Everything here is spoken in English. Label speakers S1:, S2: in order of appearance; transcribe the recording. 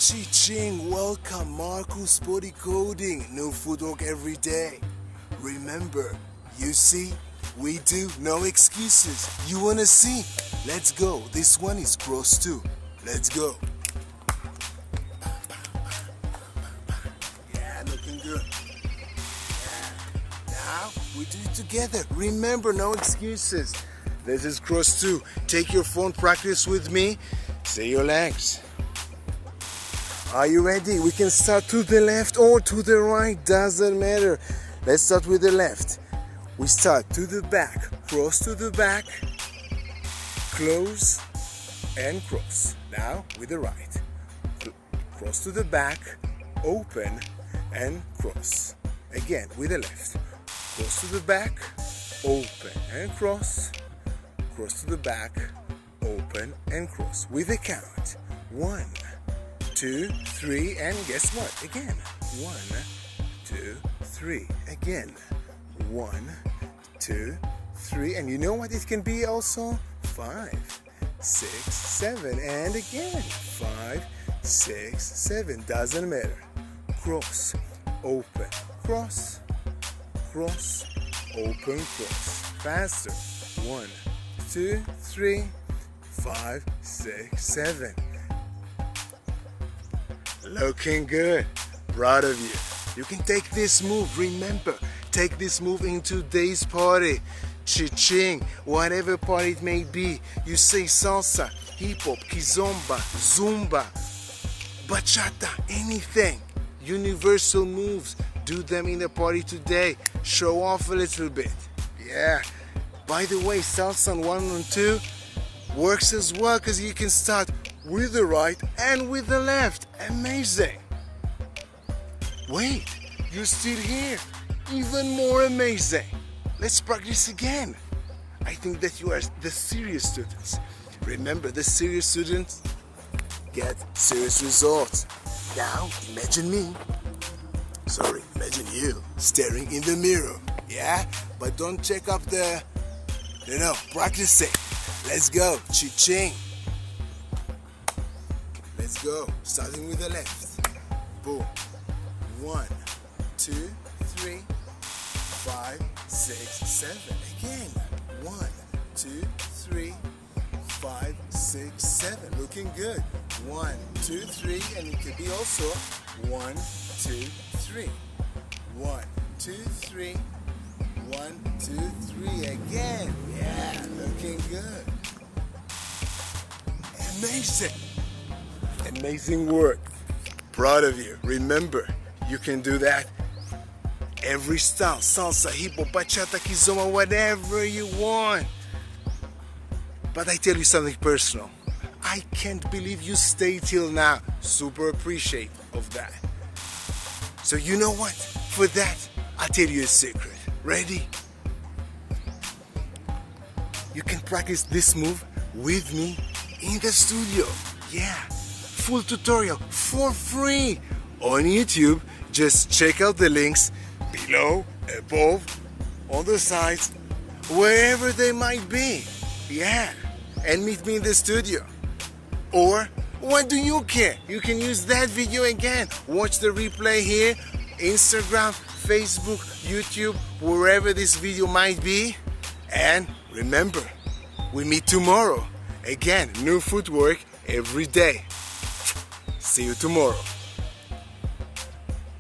S1: Ching, welcome Marcus Body Coding, no footwork every day. Remember, you see, we do, no excuses. You wanna see? Let's go. This one is cross too. Let's go. Yeah, looking good. Yeah. Now we do it together. Remember, no excuses. This is cross two. Take your phone, practice with me. Say your legs. Are you ready? We can start to the left or to the right, doesn't matter. Let's start with the left. We start to the back, cross to the back, close and cross. Now with the right. Cross to the back, open and cross. Again with the left. Cross to the back, open and cross. Cross to the back, open and cross. With a count. 1, 2, 3, and guess what? Again. 1, 2, 3. Again. 1, 2, 3. And you know what it can be also? 5, 6, 7. And again. 5, 6, 7. Doesn't matter. Cross, open, cross, cross, open, cross. Faster. 1, 2, 3, 5, 6, 7. Looking good. Proud of you. You can take this move. Remember, take this move in today's party. Ching, whatever party it may be. You say salsa, hip hop, KIzomba, Zumba, Bachata, anything. Universal moves. Do them in the party today. Show off a little bit. Yeah. By the way, salsa on 1 and 2 works as well because you can start with the right and with the left. Amazing. Wait, you're still here. Even more amazing. Let's practice again. I think that you are the serious students. Remember, the serious students get serious results. Now, imagine you staring in the mirror. Yeah? But don't check up the, practicing. Let's go. Ching. Let's go. Starting with the left. Boom. 1, 2, 3, 5, 6, 7. Again. 1, 2, 3, 5, 6, 7. Looking good. 1, 2, 3, and it could be also 1, 2, 3. 1, 2, 3. 1, 2, 3. Again. Yeah, looking good. Amazing. Amazing work. Proud of you. Remember, you can do that every style. Salsa, hip hop, bachata, KIzomba, whatever you want. But I tell you something personal. I can't believe you stayed till now. Super appreciate of that. So you know what? For that, I'll tell you a secret. Ready? You can practice this move with me in the studio. Yeah. Full tutorial for free on YouTube. Just check out the links below, above, on the sides, wherever they might be. Yeah, and meet me in the studio. Or what do you care? You can use that video again. Watch the replay here, Instagram, Facebook, YouTube, wherever this video might be. And remember, we meet tomorrow. Again, new footwork every day. See you tomorrow.